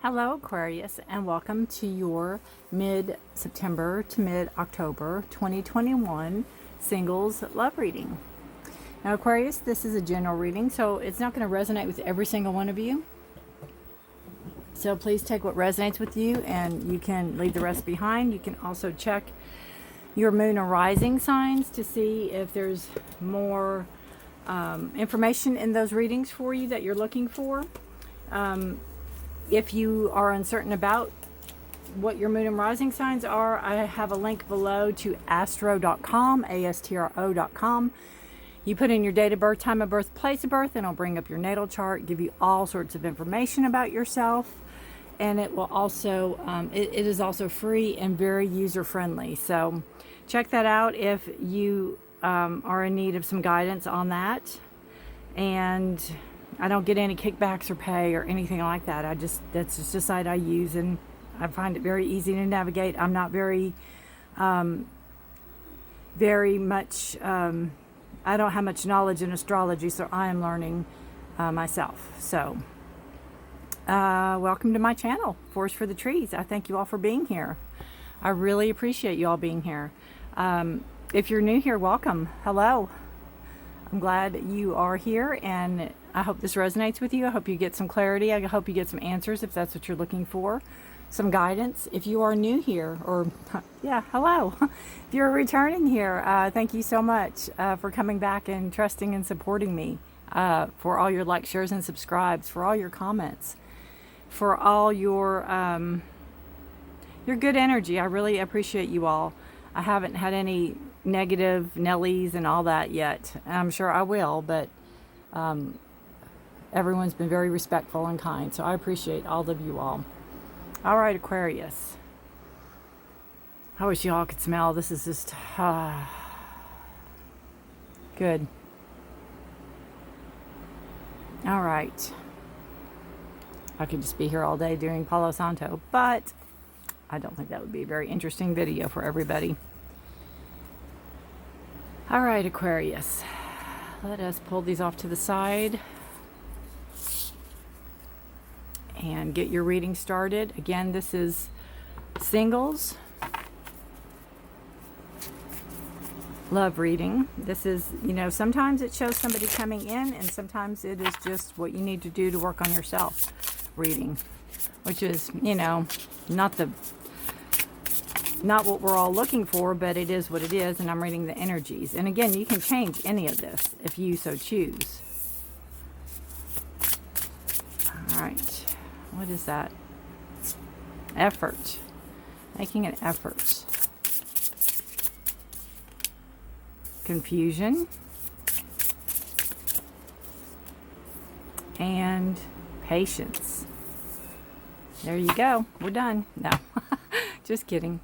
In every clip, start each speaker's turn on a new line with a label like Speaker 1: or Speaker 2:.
Speaker 1: Hello Aquarius, and welcome to your mid-September to mid-October 2021 singles love reading. Now Aquarius, this is a general reading, so it's not going to resonate with every single one of you. So please take what resonates with you and you can leave the rest behind. You can also check your moon and rising signs to see if there's more information in those readings for you that you're looking for. If you are uncertain about what your moon and rising signs are, I have a link below to astro.com, astro.com. You put in your date of birth, time of birth, place of birth, and it'll bring up your natal chart, give you all sorts of information about yourself. And it will also, it is also free and very user-friendly. So check that out if you are in need of some guidance on that. And I don't get any kickbacks or pay or anything like that. That's just a site I use, and I find it very easy to navigate. I'm not very much, I don't have much knowledge in astrology, so I am learning myself. So, welcome to my channel, Forest for the Trees. I thank you all for being here. I really appreciate you all being here. If you're new here, welcome. Hello. I'm glad you are here, and I hope this resonates with you. I hope you get some clarity. I hope you get some answers if that's what you're looking for. Some guidance. If you are new here, or yeah, hello. If you're returning here, thank you so much for coming back and trusting and supporting me, for all your likes, shares, and subscribes, for all your comments, for all your good energy. I really appreciate you all. I haven't had any negative Nellies and all that yet. I'm sure I will, but everyone's been very respectful and kind, so I appreciate all of you all. All right, Aquarius. I wish you all could smell. This is just good. All right. I could just be here all day doing Palo Santo, but I don't think that would be a very interesting video for everybody. All right, Aquarius. Let us pull these off to the side and get your reading started. Again, this is singles love reading. This is, sometimes it shows somebody coming in, and sometimes it is just what you need to do to work on yourself reading, which is, not what we're all looking for, but it is what it is, and I'm reading the energies. And again, you can change any of this if you so choose. All right. What is that? Effort. Making an effort. Confusion. And patience. There you go. We're done. No. Just kidding.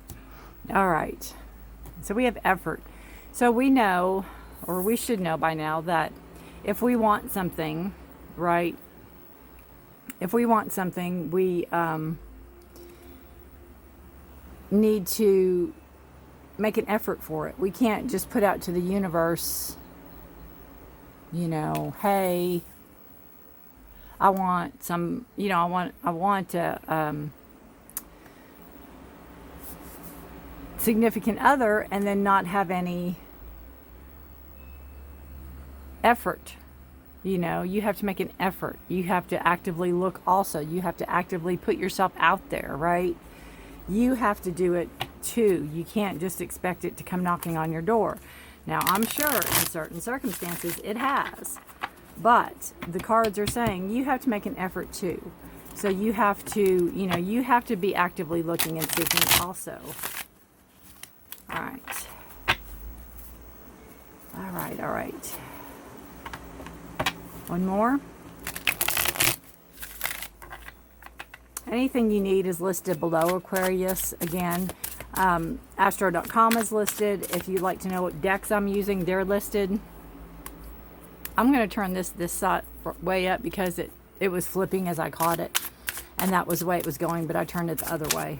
Speaker 1: All right. So we have effort. So we know, or we should know by now, that if we want something, right? If we want something, we need to make an effort for it. We can't just put out to the universe, hey, I want some, I want a significant other, and then not have any effort. You have to make an effort. You have to actively look also. You have to actively put yourself out there, right? You have to do it too. You can't just expect it to come knocking on your door. Now, I'm sure in certain circumstances it has, but the cards are saying you have to make an effort too. So you have to, you have to be actively looking and seeking also. All right. All right, all right. One more. Anything you need is listed below, Aquarius. Again, astro.com is listed. If you'd like to know what decks I'm using, they're listed. I'm going to turn this side way up because it was flipping as I caught it, and that was the way it was going, but I turned it the other way.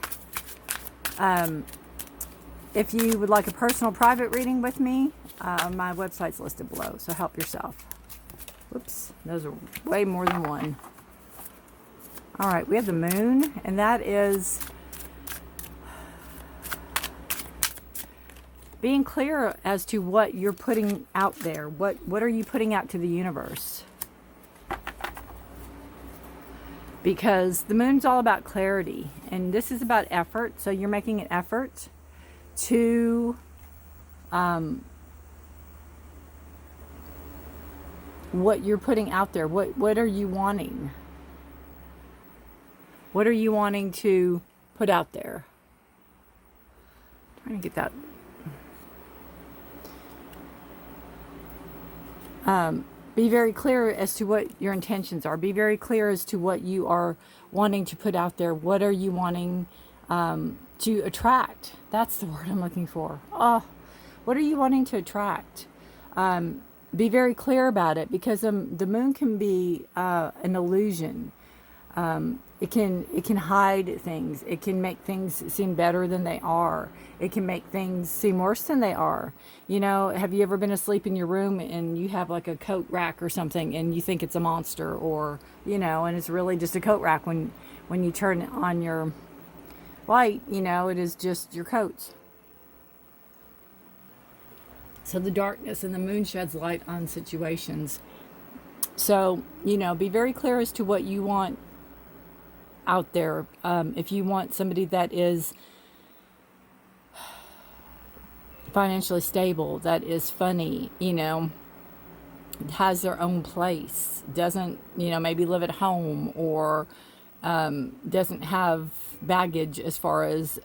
Speaker 1: If you would like a personal private reading with me, my website's listed below, so help yourself. Whoops, those are way more than one. All right, we have the moon, and that is being clear as to what you're putting out there. What are you putting out to the universe? Because the moon's all about clarity, and this is about effort. So you're making an effort to what you're putting out there. What are you wanting? What are you wanting to put out there? Trying to get that. Be very clear as to what your intentions are. Be very clear as to what you are wanting to put out there. What are you wanting to attract? That's the word I'm looking for. Oh, what are you wanting to attract? Be very clear about it, because the moon can be an illusion. It can hide things. It can make things seem better than they are. It can make things seem worse than they are. You know, have you ever been asleep in your room and you have like a coat rack or something and you think it's a monster, or, you know, and it's really just a coat rack when you turn on your light, you know, it is just your coats. So the darkness and the moon sheds light on situations. So, you know, be very clear as to what you want out there. If you want somebody that is financially stable, that is funny, you know, has their own place, doesn't, you know, maybe live at home, or doesn't have baggage as far as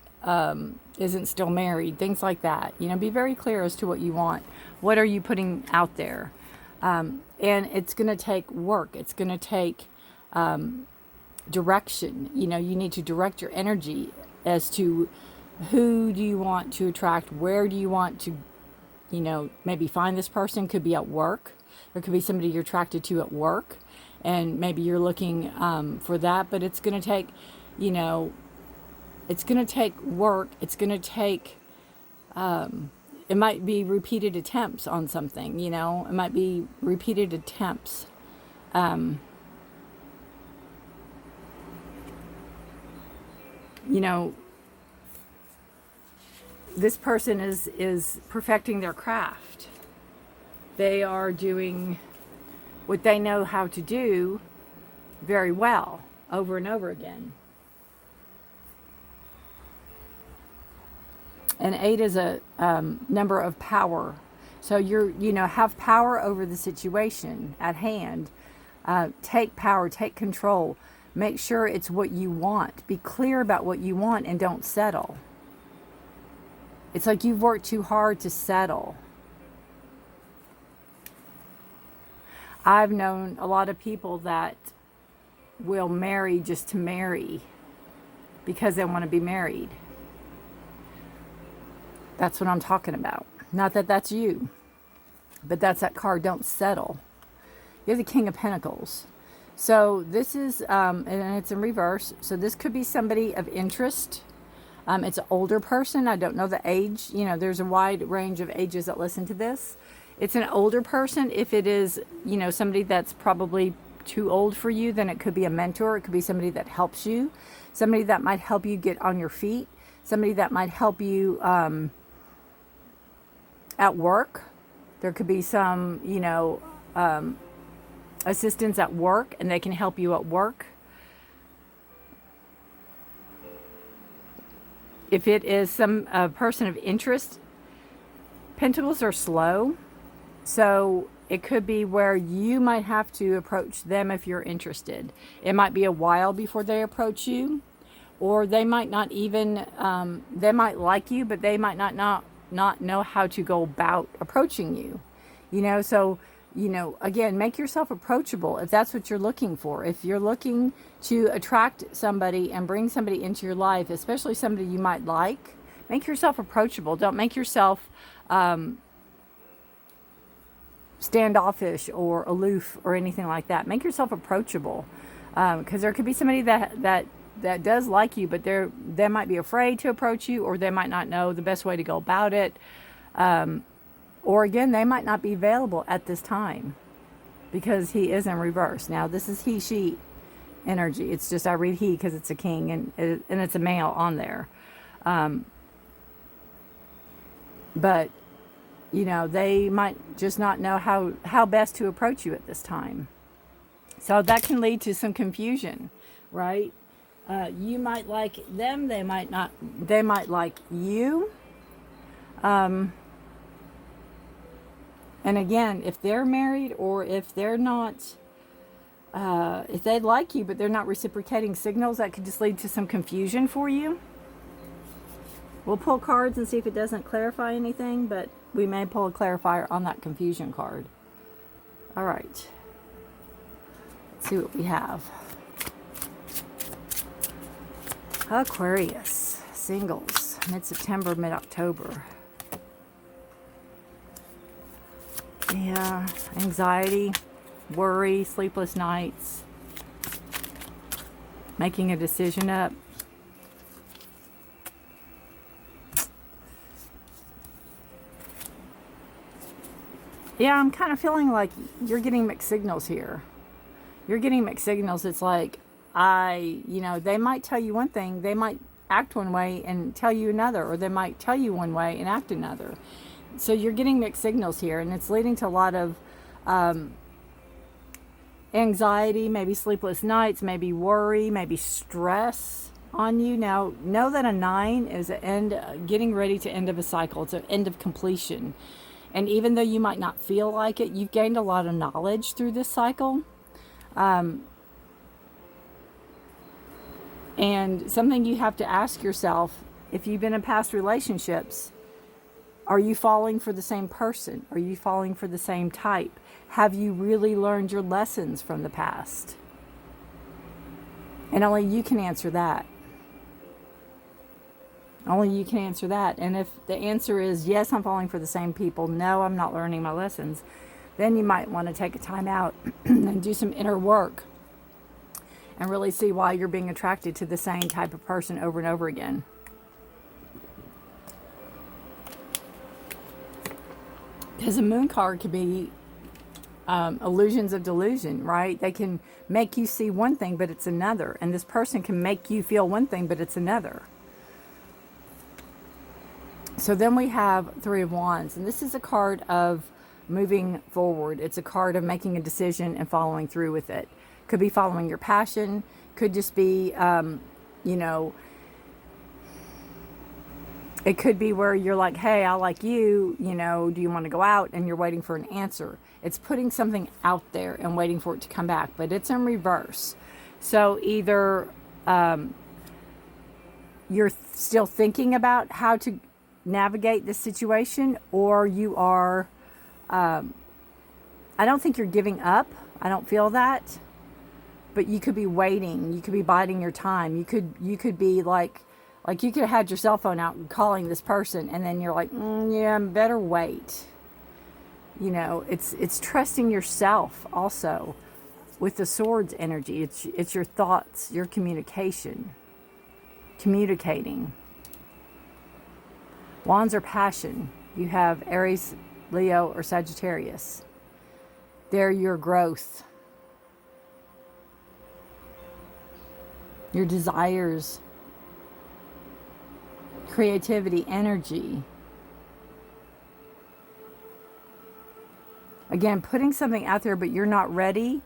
Speaker 1: isn't still married, things like that. You know, be very clear as to what you want. What are you putting out there? And it's going to take work. It's going to take direction. You know, you need to direct your energy as to who do you want to attract, where do you want to, you know, maybe find this person. Could be at work. There could be somebody you're attracted to at work, and maybe you're looking for that, but it's going to take, you know, it's going to take work. It's going to take, it might be repeated attempts on something, you know, it might be repeated attempts. You know, this person is perfecting their craft. They are doing what they know how to do very well over and over again. And 8 is a number of power. So you know, have power over the situation at hand. Take power, take control. Make sure it's what you want. Be clear about what you want and don't settle. It's like you've worked too hard to settle. I've known a lot of people that will marry just to marry because they want to be married. That's what I'm talking about. Not that that's you, but that's that card, don't settle. You have the King of Pentacles. So this is, and it's in reverse. So this could be somebody of interest. It's an older person. I don't know the age. You know, there's a wide range of ages that listen to this. It's an older person. If it is, you know, somebody that's probably too old for you, then it could be a mentor. It could be somebody that helps you. Somebody that might help you get on your feet. Somebody that might help you at work. There could be some, you know, assistance at work, and they can help you at work. If it is some person of interest, pentacles are slow. So it could be where you might have to approach them if you're interested. It might be a while before they approach you, or they might not even, they might like you, but they might not know how to go about approaching you. You know, so, you know, again, make yourself approachable if that's what you're looking for. If you're looking to attract somebody and bring somebody into your life, especially somebody you might like, make yourself approachable. Don't make yourself standoffish or aloof or anything like that. Make yourself approachable, because there could be somebody that does like you, but they might be afraid to approach you, or they might not know the best way to go about it. Or again, they might not be available at this time because he is in reverse. Now, this is he, she. energy. It's just I read he because it's a king and it's a male on there. But you know, they might just not know how best to approach you at this time. So that can lead to some confusion, right? You might like them, they might not, they might like you. And again, if they're married or if they're not, if they like you but they're not reciprocating signals, that could just lead to some confusion for you. We'll pull cards and see if it doesn't clarify anything, but we may pull a clarifier on that confusion card. All right. Let's see what we have. Aquarius, singles, mid-September, mid-October. Yeah, anxiety, worry, sleepless nights, making a decision up. Yeah, I'm kind of feeling like you're getting mixed signals here. You're getting mixed signals. It's like, you know, they might tell you one thing, they might act one way and tell you another, or they might tell you one way and act another. So you're getting mixed signals here, and it's leading to a lot of anxiety, maybe sleepless nights, maybe worry, maybe stress on you. Now, know that a 9 is an end, getting ready to end of a cycle. It's an end of completion. And even though you might not feel like it, you've gained a lot of knowledge through this cycle. And something you have to ask yourself, if you've been in past relationships, are you falling for the same person? Are you falling for the same type? Have you really learned your lessons from the past? And only you can answer that. Only you can answer that. And if the answer is yes, I'm falling for the same people, no, I'm not learning my lessons, then you might want to take a time out and do some inner work and really see why you're being attracted to the same type of person over and over again. Because a moon card could be illusions of delusion, right? They can make you see one thing, but it's another. And this person can make you feel one thing, but it's another. So then we have 3 of Wands, and this is a card of moving forward. It's a card of making a decision and following through with it. Could be following your passion, could just be, you know, it could be where you're like, hey, I like you, you know, do you want to go out? And you're waiting for an answer. It's putting something out there and waiting for it to come back, but it's in reverse. So either you're still thinking about how to navigate this situation, or you are, I don't think you're giving up. I don't feel that, but you could be waiting. You could be biding your time. You could be like you could have had your cell phone out and calling this person, and then you're like, yeah, better wait. You know, it's trusting yourself also with the Swords energy. It's your thoughts, your communicating. Wands are passion. You have Aries, Leo, or Sagittarius. They're your growth, your desires, creativity, energy. Again, putting something out there, but you're not ready.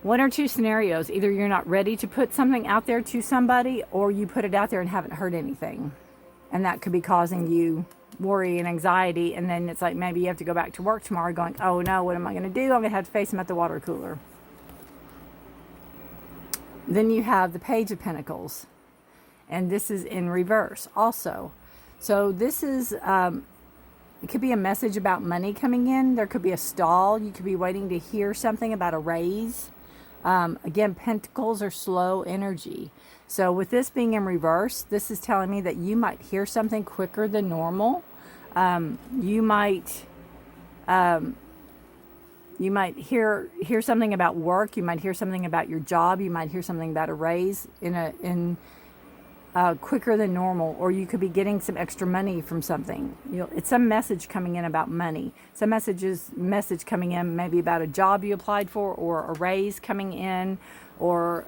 Speaker 1: One or two scenarios. Either you're not ready to put something out there to somebody, or you put it out there and haven't heard anything. And that could be causing you worry and anxiety. And then it's like maybe you have to go back to work tomorrow going, oh no, what am I going to do? I'm going to have to face him at the water cooler. Then you have the Page of Pentacles. And this is in reverse also. So this is, it could be a message about money coming in. There could be a stall. You could be waiting to hear something about a raise. Again, Pentacles are slow energy. So with this being in reverse, this is telling me that you might hear something quicker than normal. You might hear something about work. You might hear something about your job. You might hear something about a raise in quicker than normal, or you could be getting some extra money from something. It's some message coming in about money. Some message coming in maybe about a job you applied for, or a raise coming in, or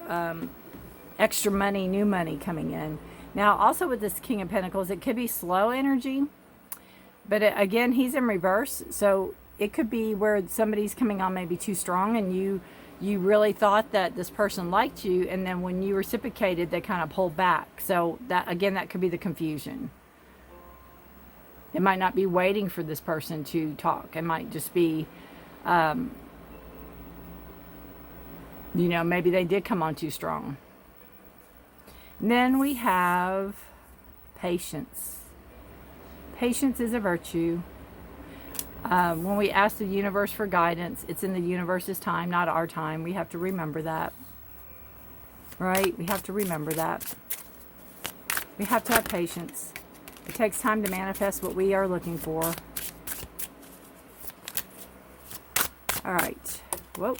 Speaker 1: extra money, new money coming in. Now, also with this King of Pentacles, it could be slow energy, but again, he's in reverse. So it could be where somebody's coming on maybe too strong, and you really thought that this person liked you, and then when you reciprocated, they kind of pulled back. So that, again, that could be the confusion. It might not be waiting for this person to talk. It might just be, maybe they did come on too strong. And then we have patience. Patience is a virtue. When we ask the universe for guidance, it's in the universe's time, not our time. We have to remember that. Right? We have to remember that. We have to have patience. It takes time to manifest what we are looking for. All right. Whoa.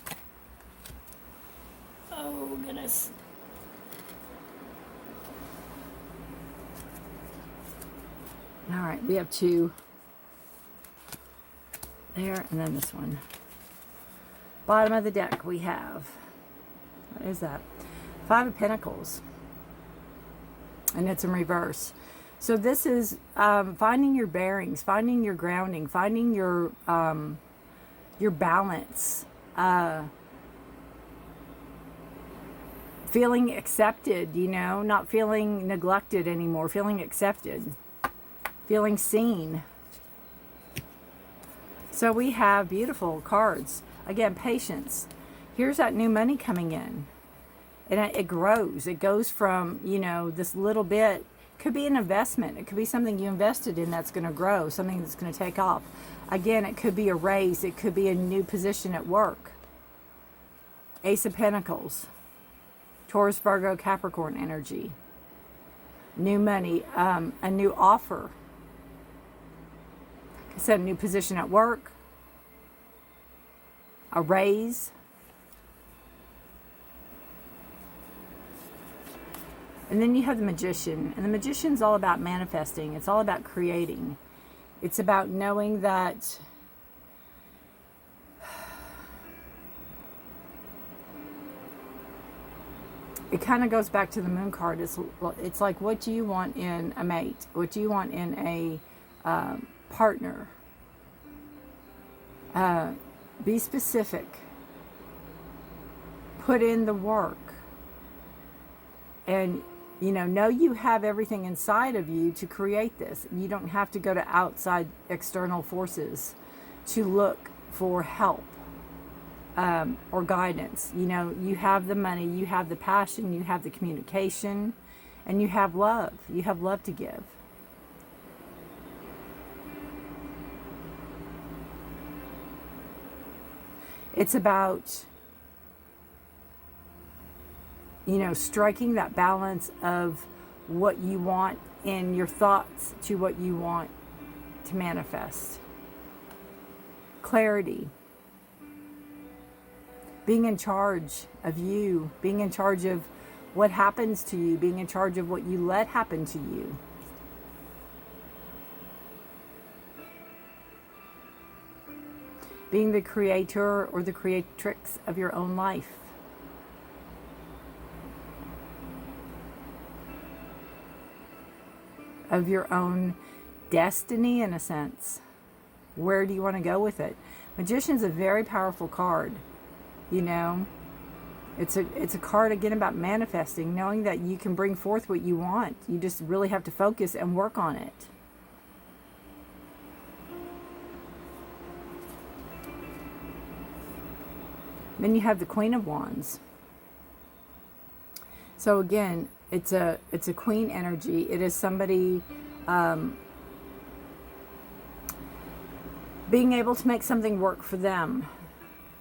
Speaker 1: Oh, goodness. All right. We have two. There, and then this one. Bottom of the deck we have, what is that? 5 of Pentacles. And it's in reverse. So this is finding your bearings, finding your grounding, finding your balance, feeling accepted, not feeling neglected anymore, feeling accepted, feeling seen. So we have beautiful cards. Again, patience. Here's that new money coming in. And it grows. It goes from, this little bit. Could be an investment. It could be something you invested in that's going to grow. Something that's going to take off. Again, it could be a raise. It could be a new position at work. Ace of Pentacles. Taurus, Virgo, Capricorn energy. New money. A new offer. Like I said, a new position at work. A raise. And then you have the Magician. And the Magician's all about manifesting. It's all about creating. It's about knowing that it kind of goes back to the Moon card. It's like, what do you want in a mate? What do you want in a partner? Be specific. Put in the work. And, know you have everything inside of you to create this. You don't have to go to outside external forces to look for help or guidance. You have the money, you have the passion, you have the communication, and you have love. You have love to give. It's about, striking that balance of what you want in your thoughts to what you want to manifest. Clarity. Being in charge of you. Being in charge of what happens to you. Being in charge of what you let happen to you. Being the creator or the creatrix of your own life. Of your own destiny, in a sense. Where do you want to go with it? Magician's a very powerful card. It's a card again about manifesting, knowing that you can bring forth what you want. You just really have to focus and work on it. Then you have the Queen of Wands. So again, it's a queen energy. It is somebody being able to make something work for them,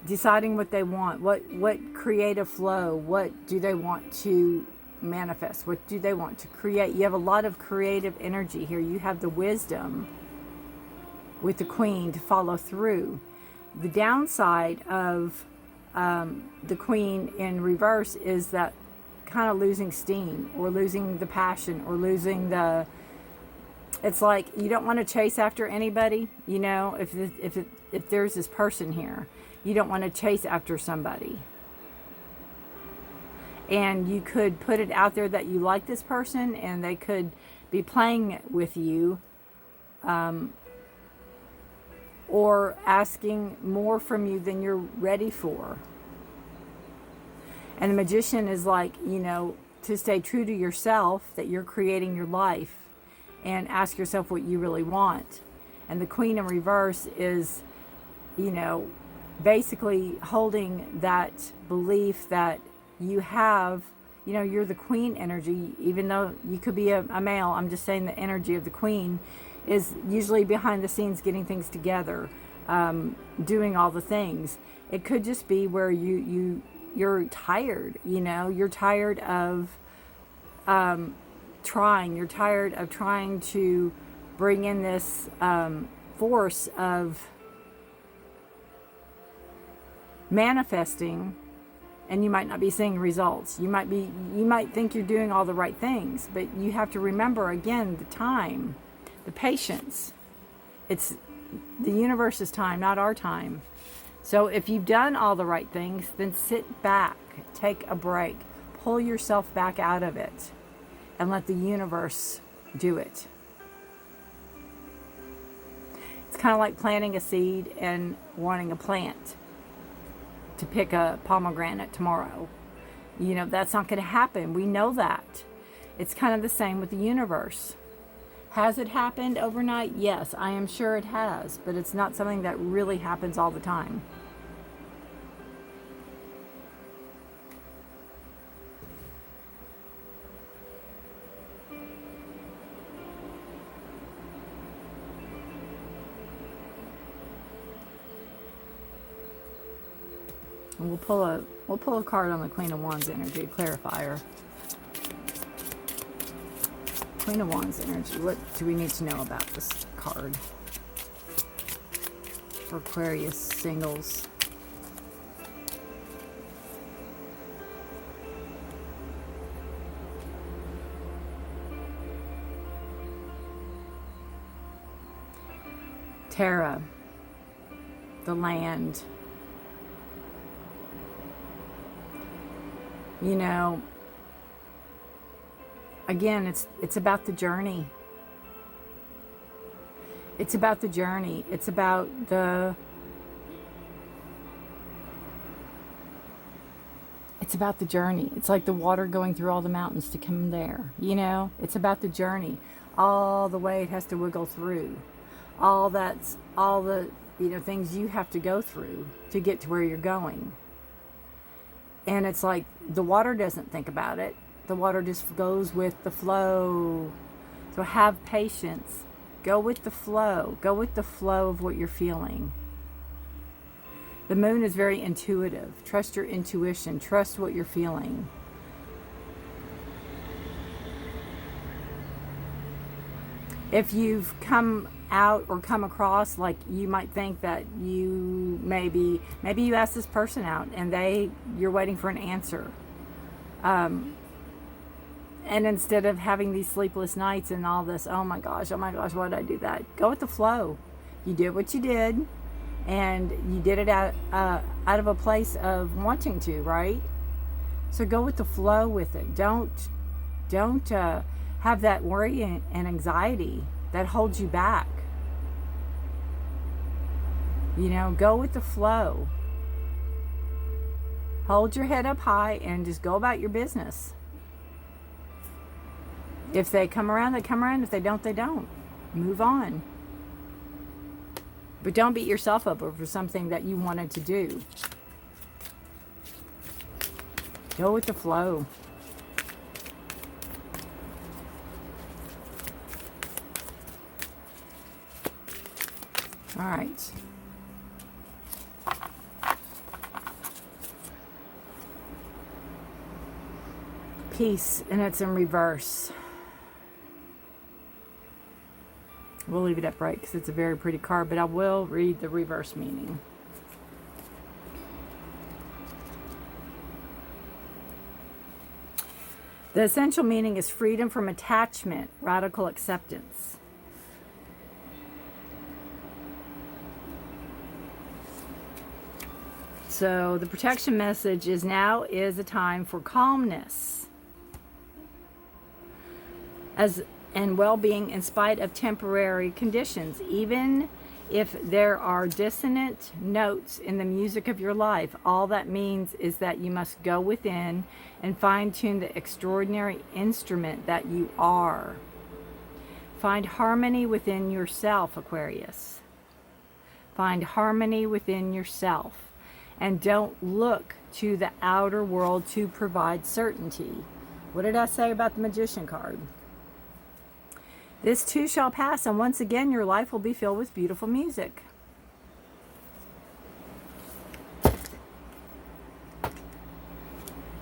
Speaker 1: deciding what they want, what creative flow, what do they want to manifest, what do they want to create. You have a lot of creative energy here. You have the wisdom with the Queen to follow through. The downside of the Queen in reverse is that kind of losing steam, or losing the passion, or losing the, it's like you don't want to chase after anybody. If there's this person here, you don't want to chase after somebody. And you could put it out there that you like this person, and they could be playing with you, or asking more from you than you're ready for. And the Magician is like, you know, to stay true to yourself, that you're creating your life, and ask yourself what you really want. And the Queen in reverse is, you know, basically holding that belief that you have, you know, you're the Queen energy, even though you could be a male. I'm just saying the energy of the Queen is usually behind the scenes getting things together, doing all the things. It could just be where you're tired, you know, you're tired of you're tired of trying to bring in this force of manifesting, and you might not be seeing results. You might think you're doing all the right things, but you have to remember, again, the time, the patience. It's the universe's time, not our time. So if you've done all the right things, then sit back, take a break, pull yourself back out of it, and let the universe do it. It's kind of like planting a seed and wanting a plant to pick a pomegranate tomorrow. You know, that's not going to happen. We know that. It's kind of the same with the universe. Has it happened overnight? Yes, I am sure it has, but it's not something that really happens all the time. And we'll pull a card on the Queen of Wands energy, clarifier. Queen of Wands energy. What do we need to know about this card for Aquarius singles? Terra, the land. You know, again, it's about the journey. It's about the journey. It's about the journey. It's like the water going through all the mountains to come there. You know, it's about the journey. All the way it has to wiggle through. All the, you know, things you have to go through to get to where you're going. And it's like the water doesn't think about it. The water just goes with the flow. So have patience. Go with the flow. Go with the flow of what you're feeling. The moon is very intuitive. Trust your intuition. Trust what you're feeling. If you've come out or come across, like, you might think that you maybe you asked this person out and you're waiting for an answer, and instead of having these sleepless nights and all this, oh my gosh, why did I do that? Go with the flow. You did what you did, and you did it out of a place of wanting to, right? So go with the flow with it. Don't have that worry and anxiety that holds you back. You know, go with the flow. Hold your head up high and just go about your business. If they come around, they come around. If they don't, they don't. Move on. But don't beat yourself up over something that you wanted to do. Go with the flow. All right. Peace, and it's in reverse. We'll leave it upright because it's a very pretty card, but I will read the reverse meaning. The essential meaning is freedom from attachment, radical acceptance. So the protection message is now is a time for calmness and well-being in spite of temporary conditions. Even if there are dissonant notes in the music of your life, all that means is that you must go within and fine-tune the extraordinary instrument that you are. Find harmony within yourself, Aquarius. Find harmony within yourself. And don't look to the outer world to provide certainty. What did I say about the Magician card? This too shall pass, and once again your life will be filled with beautiful music.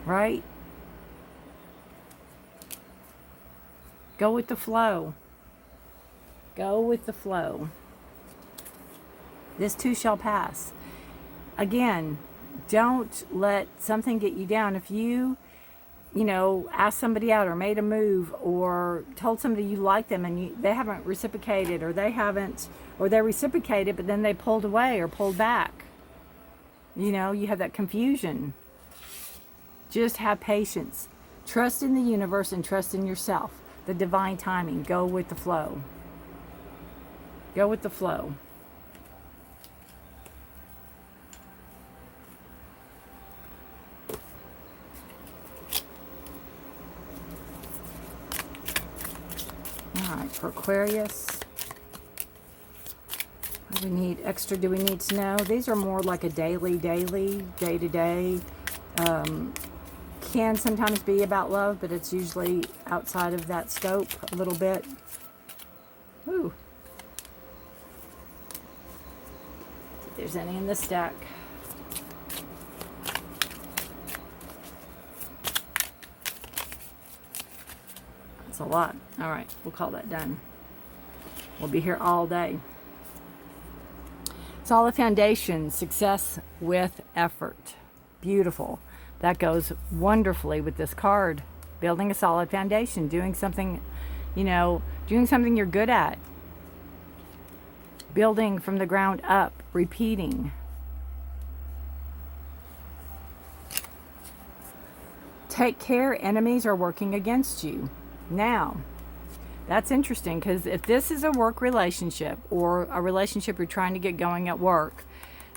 Speaker 1: Right? Go with the flow. Go with the flow. This too shall pass. Again, don't let something get you down. If you asked somebody out or made a move or told somebody you like them and they haven't reciprocated, or they reciprocated but then they pulled away or pulled back, you have that confusion. Just have patience. Trust in the universe and trust in yourself. The divine timing. Go with the flow. Go with the flow. Alright, for Aquarius, what do we need extra? Do we need to know? These are more like a daily, day-to-day. Can sometimes be about love, but it's usually outside of that scope a little bit. Ooh. See if there's any in this stack. A lot. All right, we'll call that done. We'll be here all day. Solid foundation, success with effort. Beautiful. That goes wonderfully with this card. Building a solid foundation, doing something, doing something you're good at. Building from the ground up, repeating. Take care, enemies are working against you. Now, that's interesting, because if this is a work relationship or a relationship you're trying to get going at work,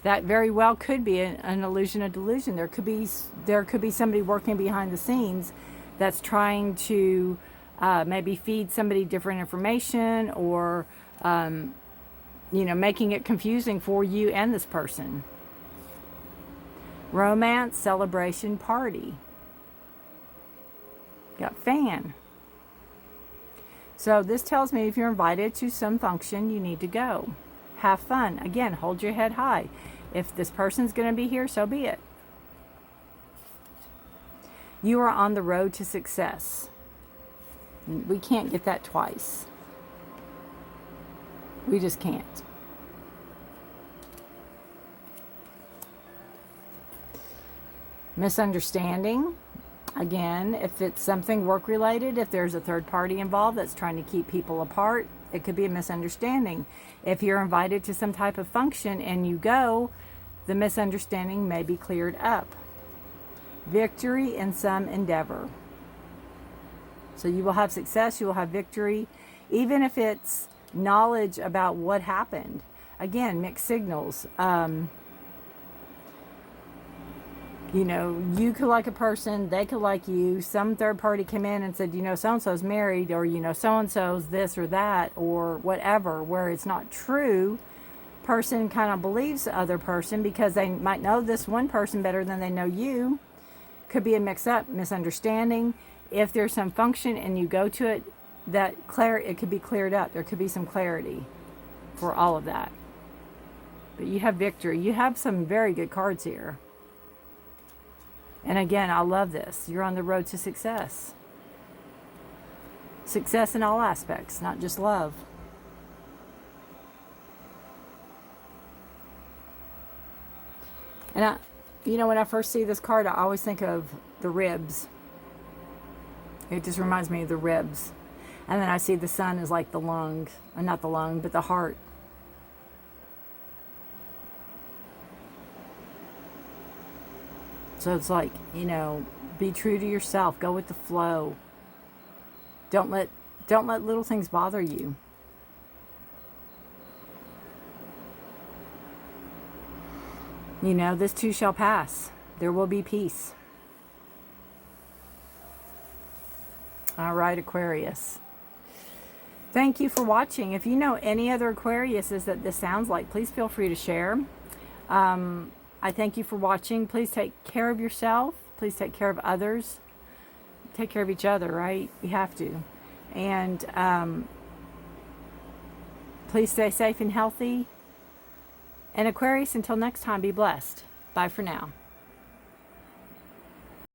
Speaker 1: that very well could be an illusion, a delusion. There could be somebody working behind the scenes that's trying to maybe feed somebody different information, or making it confusing for you and this person. Romance, celebration, party. Got fan. So this tells me if you're invited to some function, you need to go. Have fun. Again, hold your head high. If this person's going to be here, so be it. You are on the road to success. We can't get that twice. We just can't. Misunderstanding. Again, if it's something work-related, if there's a third party involved that's trying to keep people apart, it could be a misunderstanding. If you're invited to some type of function and you go, the misunderstanding may be cleared up. Victory in some endeavor. So you will have success, you will have victory, even if it's knowledge about what happened. Again, mixed signals. You could like a person, they could like you. Some third party came in and said, so-and-so's married, or, so-and-so's this or that, or whatever, where it's not true. Person kind of believes the other person because they might know this one person better than they know you. Could be a mix-up, misunderstanding. If there's some function and you go to it, it could be cleared up. There could be some clarity for all of that. But you have victory. You have some very good cards here. And again, I love this. You're on the road to success. Success in all aspects, not just love. And when I first see this card, I always think of the ribs. It just reminds me of the ribs. And then I see the sun is like the lung, not the lung, but the heart. So it's like, you know, be true to yourself. Go with the flow. Don't let little things bother you. You know, this too shall pass. There will be peace. All right, Aquarius. Thank you for watching. If you know any other Aquariuses that this sounds like, please feel free to share. I thank you for watching. Please take care of yourself. Please take care of others. Take care of each other, right? You have to. And please stay safe and healthy. And Aquarius, until next time, be blessed. Bye for now.